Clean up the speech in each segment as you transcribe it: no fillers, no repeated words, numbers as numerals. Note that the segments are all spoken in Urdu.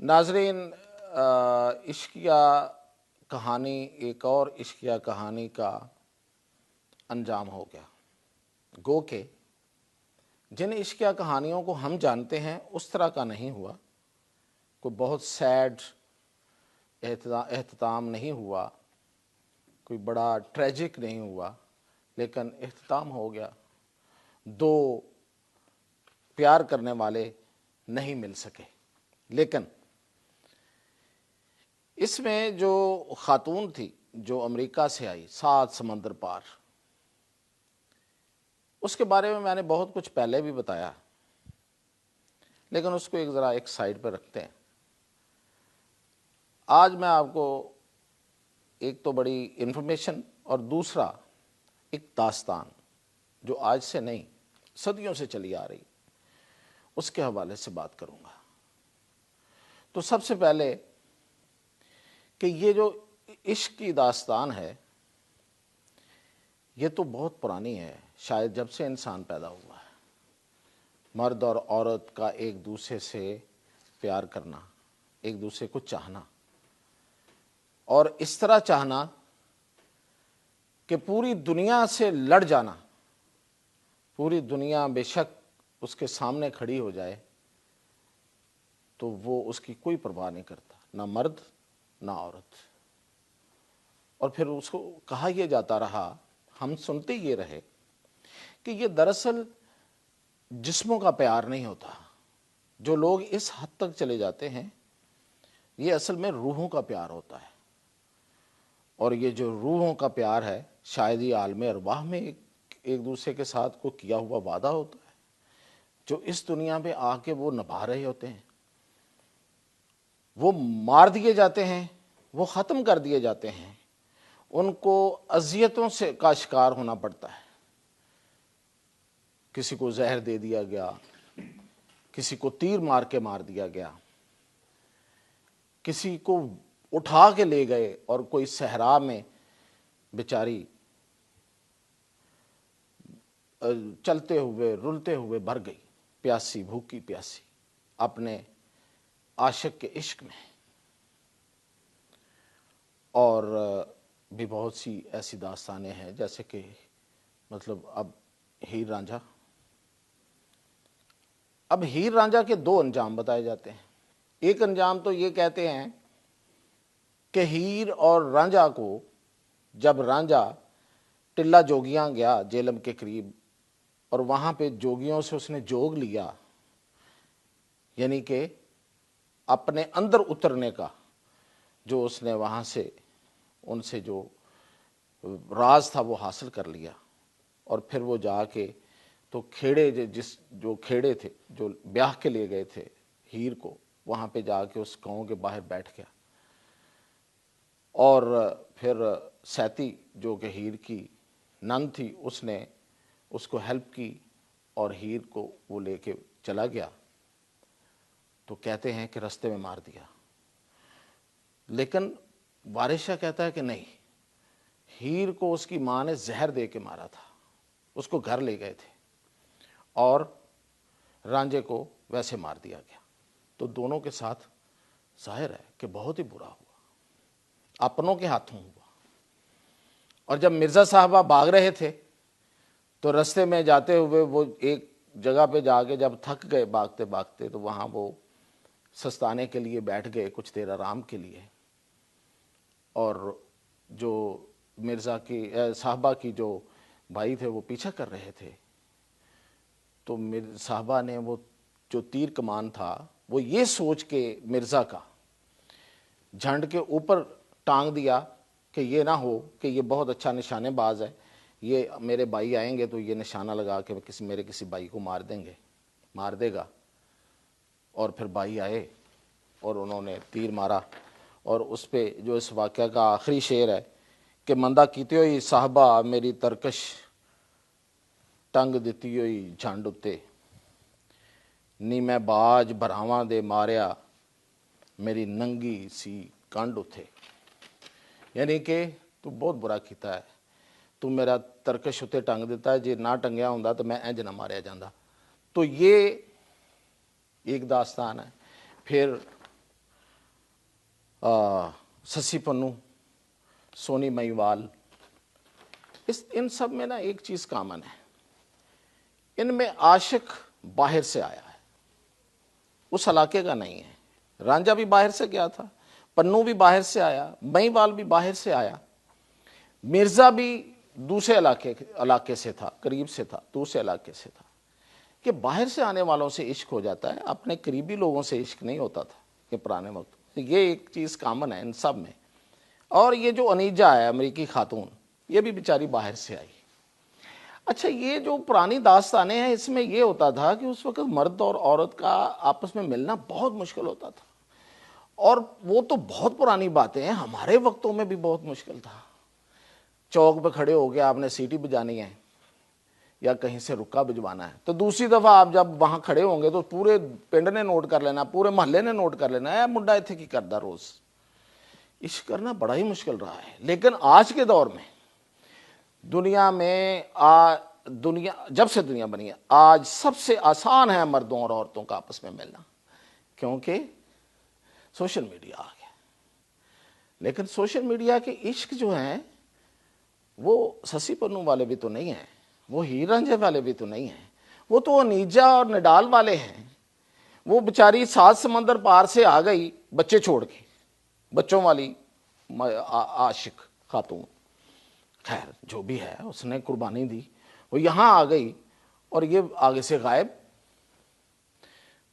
ناظرین، عشقیہ کہانی ایک اور عشقیہ کہانی کا انجام ہو گیا۔ گو کہ جن عشقیہ کہانیوں کو ہم جانتے ہیں اس طرح کا نہیں ہوا، کوئی بہت سیڈ اختتام نہیں ہوا، کوئی بڑا ٹریجک نہیں ہوا، لیکن اختتام ہو گیا۔ دو پیار کرنے والے نہیں مل سکے، لیکن اس میں جو خاتون تھی جو امریکہ سے آئی 7 سمندر پار، اس کے بارے میں نے بہت کچھ پہلے بھی بتایا، لیکن اس کو ذرا ایک سائڈ پہ رکھتے ہیں۔ آج میں آپ کو ایک تو بڑی انفارمیشن اور دوسرا ایک داستان جو آج سے نہیں صدیوں سے چلی آ رہی، اس کے حوالے سے بات کروں گا۔ تو سب سے پہلے کہ یہ جو عشق کی داستان ہے یہ تو بہت پرانی ہے، شاید جب سے انسان پیدا ہوا ہے۔ مرد اور عورت کا ایک دوسرے سے پیار کرنا، ایک دوسرے کو چاہنا، اور اس طرح چاہنا کہ پوری دنیا سے لڑ جانا، پوری دنیا بے شک اس کے سامنے کھڑی ہو جائے تو وہ اس کی کوئی پرواہ نہیں کرتا، نہ مرد نہ عورت۔ اور پھر اس کو کہا یہ جاتا رہا، ہم سنتے یہ رہے کہ یہ دراصل جسموں کا پیار نہیں ہوتا۔ جو لوگ اس حد تک چلے جاتے ہیں یہ اصل میں روحوں کا پیار ہوتا ہے، اور یہ جو روحوں کا پیار ہے شاید ہی عالم ارواح میں ایک دوسرے کے ساتھ کو کیا ہوا وعدہ ہوتا ہے جو اس دنیا میں آ کے وہ نبھا رہے ہوتے ہیں۔ وہ مار دیے جاتے ہیں، وہ ختم کر دیے جاتے ہیں، ان کو اذیتوں سے کا شکار ہونا پڑتا ہے۔ کسی کو زہر دے دیا گیا، کسی کو تیر مار کے مار دیا گیا، کسی کو اٹھا کے لے گئے اور کوئی صحرا میں بیچاری چلتے ہوئے رلتے ہوئے مر گئی، پیاسی، بھوکی پیاسی، اپنے عاشق کے عشق میں۔ اور بھی بہت سی ایسی داستانیں ہیں، جیسے کہ مطلب اب ہیر رانجھا، اب ہیر رانجھا کے 2 انجام بتائے جاتے ہیں۔ ایک انجام تو یہ کہتے ہیں کہ ہیر اور رانجھا کو جب رانجھا ٹلہ جوگیاں گیا جیلم کے قریب، اور وہاں پہ جوگیوں سے اس نے جوگ لیا، یعنی کہ اپنے اندر اترنے کا جو اس نے وہاں سے ان سے جو راز تھا وہ حاصل کر لیا، اور پھر وہ جا کے تو کھیڑے جو کھیڑے تھے جو بیاہ کے لیے گئے تھے ہیر کو، وہاں پہ جا کے اس گاؤں کے باہر بیٹھ گیا، اور پھر سیتی جو کہ ہیر کی نند تھی اس نے اس کو ہیلپ کی اور ہیر کو وہ لے کے چلا گیا، تو کہتے ہیں کہ رستے میں مار دیا۔ لیکن وارث شاہ کہتا ہے کہ نہیں، ہیر کو اس کی ماں نے زہر دے کے مارا تھا، اس کو گھر لے گئے تھے اور رانجھے کو ویسے مار دیا گیا۔ تو دونوں کے ساتھ ظاہر ہے کہ بہت ہی برا ہوا، اپنوں کے ہاتھوں ہوا۔ اور جب مرزا صاحبہ بھاگ رہے تھے تو رستے میں جاتے ہوئے وہ ایک جگہ پہ جا کے جب تھک گئے بھاگتے بھاگتے، تو وہاں وہ سستانے کے لیے بیٹھ گئے کچھ دیر آرام کے لیے، اور جو مرزا کی صاحبہ کی جو بھائی تھے وہ پیچھا کر رہے تھے، تو صاحبہ نے وہ جو تیر کمان تھا وہ یہ سوچ کے مرزا کا جھنڈ کے اوپر ٹانگ دیا کہ یہ نہ ہو کہ یہ بہت اچھا نشانے باز ہے، یہ میرے بھائی آئیں گے تو یہ نشانہ لگا کے میرے کسی بھائی کو مار دے گا۔ اور پھر بھائی آئے اور انہوں نے تیر مارا، اور اس پہ جو اس واقعہ کا آخری شعر ہے کہ مندہ کیتے ہوئی صاحبہ میری ترکش ٹنگ دیتی ہوئی جھنڈ اتے، نی میں باج بھراواں دے ماریا میری ننگی سی کنڈ اتے۔ یعنی کہ تو بہت برا کیتا ہے، تو میرا ترکش اتے ٹنگ دیتا ہے، جی نہ ٹنگیا ہوں تو میں انج نہ ماریا جاندہ۔ تو یہ ایک داستان ہے۔ پھر سسی پنو، سونی مہیوال، ان سب میں نا ایک چیز کامن ہے، ان میں عاشق باہر سے آیا ہے، اس علاقے کا نہیں ہے۔ رانجھا بھی باہر سے گیا تھا، پنو بھی باہر سے آیا، مہیوال بھی باہر سے آیا، مرزا بھی دوسرے علاقے سے تھا، قریب سے تھا، دوسرے علاقے سے تھا۔ کہ باہر سے آنے والوں سے عشق ہو جاتا ہے، اپنے قریبی لوگوں سے عشق نہیں ہوتا تھا کہ پرانے وقت، یہ ایک چیز کامن ہے ان سب میں۔ اور یہ جو انیجا ہے امریکی خاتون، یہ بھی بیچاری باہر سے آئی۔ اچھا، یہ جو پرانی داستانیں ہیں اس میں یہ ہوتا تھا کہ اس وقت مرد اور عورت کا آپس میں ملنا بہت مشکل ہوتا تھا، اور وہ تو بہت پرانی باتیں ہیں، ہمارے وقتوں میں بھی بہت مشکل تھا۔ چوک پہ کھڑے ہو گیا، آپ نے سیٹی بجانی ہے یا کہیں سے رکا بجوانا ہے، تو دوسری دفعہ آپ جب وہاں کھڑے ہوں گے تو پورے پنڈ نے نوٹ کر لینا، پورے محلے نے نوٹ کر لینا، اے منڈا ایتھے کی کردہ روز۔ عشق کرنا بڑا ہی مشکل رہا ہے، لیکن آج کے دور میں دنیا میں جب سے دنیا بنی ہے، آج سب سے آسان ہے مردوں اور عورتوں کا آپس میں ملنا، کیونکہ سوشل میڈیا آ گیا۔ لیکن سوشل میڈیا کے عشق جو ہیں وہ سسی پنو والے بھی تو نہیں ہیں، وہ ہیر رانجھے والے بھی تو نہیں ہیں، وہ تو انیجا اور نڈال والے ہیں۔ وہ بیچاری 7 سمندر پار سے آ گئی بچے چھوڑ کے، بچوں والی عاشق خاتون، خیر جو بھی ہے اس نے قربانی دی، وہ یہاں آ گئی اور یہ آگے سے غائب۔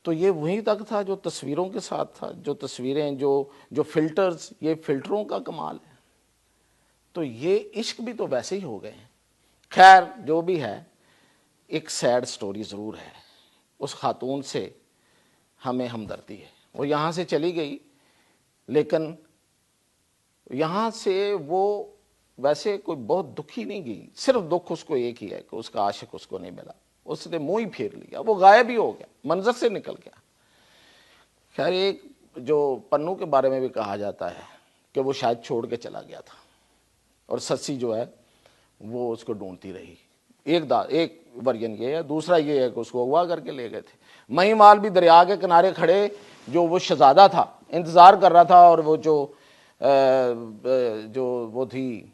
تو یہ وہیں تک تھا جو تصویروں کے ساتھ تھا، جو تصویریں جو فلٹرز، یہ فلٹروں کا کمال ہے۔ تو یہ عشق بھی تو ویسے ہی ہو گئے ہیں۔ خیر جو بھی ہے، ایک سیڈ سٹوری ضرور ہے، اس خاتون سے ہمیں ہمدردی ہے۔ وہ یہاں سے چلی گئی، لیکن یہاں سے وہ ویسے کوئی بہت دکھی نہیں گئی، صرف دکھ اس کو ایک ہی ہے کہ اس کا عاشق اس کو نہیں ملا، اس نے منہ ہی پھیر لیا، وہ غائب ہی ہو گیا، منظر سے نکل گیا۔ خیر ایک جو پنو کے بارے میں بھی کہا جاتا ہے کہ وہ شاید چھوڑ کے چلا گیا تھا، اور سسی جو ہے وہ اس کو ڈھونڈتی رہی۔ ایک ورژن یہ ہے، دوسرا یہ ہے کہ اس کو اغوا کر کے لے گئے تھے۔ مہیمال بھی دریا کے کنارے کھڑے، جو وہ شہزادہ تھا انتظار کر رہا تھا، اور وہ جو وہ تھی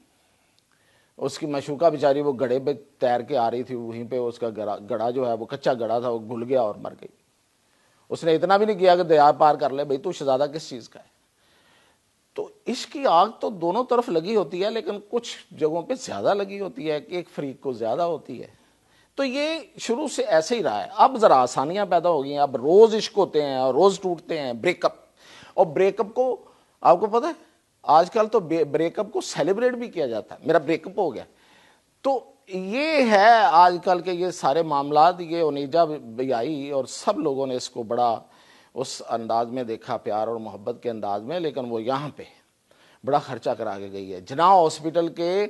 اس کی معشوقہ بیچاری، وہ گڑھے پہ تیر کے آ رہی تھی، وہیں پہ اس کا گڑھا جو ہے وہ کچا گڑھا تھا، وہ گھل گیا اور مر گئی۔ اس نے اتنا بھی نہیں کیا کہ دریا پار کر لے، بھئی تو شہزادہ کس چیز کا ہے۔ تو عشق کی آگ تو دونوں طرف لگی ہوتی ہے، لیکن کچھ جگہوں پہ زیادہ لگی ہوتی ہے کہ ایک فریق کو زیادہ ہوتی ہے۔ تو یہ شروع سے ایسے ہی رہا ہے، اب ذرا آسانیاں پیدا ہو گئی ہیں، اب روز عشق ہوتے ہیں اور روز ٹوٹتے ہیں، بریک اپ۔ اور بریک اپ کو آپ کو پتہ ہے آج کل تو بریک اپ کو سیلیبریٹ بھی کیا جاتا ہے، میرا بریک اپ ہو گیا۔ تو یہ ہے آج کل کے یہ سارے معاملات، یہ انیجا بھی آئی اور سب لوگوں نے اس کو بڑا اس انداز میں دیکھا، پیار اور محبت کے انداز میں، لیکن وہ یہاں پہ بڑا خرچہ کرا کے گئی ہے۔ جناح ہاسپٹل کے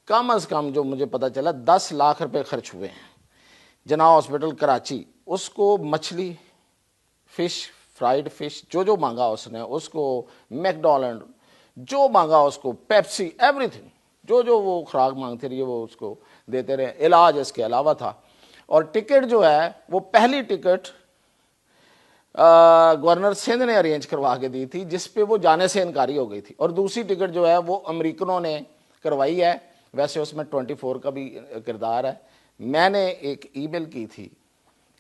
کم از کم جو مجھے پتا چلا 10 لاکھ روپے خرچ ہوئے ہیں۔ جناح ہاسپٹل کراچی، اس کو مچھلی، فش، فرائیڈ فش، جو مانگا اس نے، اس کو میک ڈونلڈ جو مانگا، اس کو پیپسی، ایوری تھنگ، جو وہ خوراک مانگتے رہیے وہ اس کو دیتے رہے، علاج اس کے علاوہ تھا۔ اور ٹکٹ جو ہے وہ پہلی ٹکٹ گورنر سندھ نے ارینج کروا کے دی تھی، جس پہ وہ جانے سے انکاری ہو گئی تھی، اور دوسری ٹکٹ جو ہے وہ امریکنوں نے کروائی ہے۔ ویسے اس میں 24 کا بھی کردار ہے۔ میں نے ایک ای میل کی تھی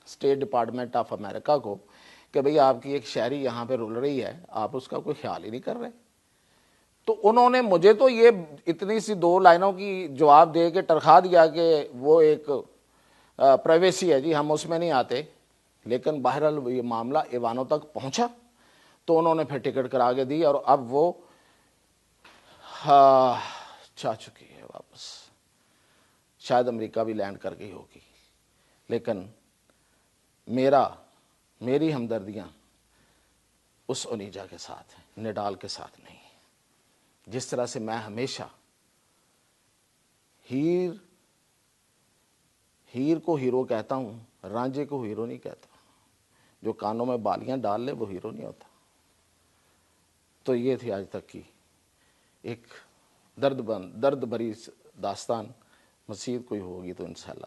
اسٹیٹ ڈپارٹمنٹ آف امریکہ کو کہ بھئی آپ کی ایک شہری یہاں پہ رول رہی ہے، آپ اس کا کوئی خیال ہی نہیں کر رہے۔ تو انہوں نے مجھے تو یہ اتنی سی 2 لائنوں کی جواب دے کے ٹرخا دیا کہ وہ ایک پرائیویسی ہے جی، ہم اس میں نہیں آتے۔ لیکن بہرحال یہ معاملہ ایوانوں تک پہنچا، تو انہوں نے پھر ٹکٹ کرا کے دی، اور اب وہ چاہ چکی ہے واپس، شاید امریکہ بھی لینڈ کر گئی ہوگی۔ لیکن میری ہمدردیاں اس انیجا کے ساتھ ہیں، نڈال کے ساتھ نہیں۔ جس طرح سے میں ہمیشہ ہیر کو ہیرو کہتا ہوں، رانجھے کو ہیرو نہیں کہتا۔ جو کانوں میں بالیاں ڈال لے وہ ہیرو نہیں ہوتا۔ تو یہ تھی آج تک کی ایک درد بھری داستان، مزید کوئی ہوگی تو انشاءاللہ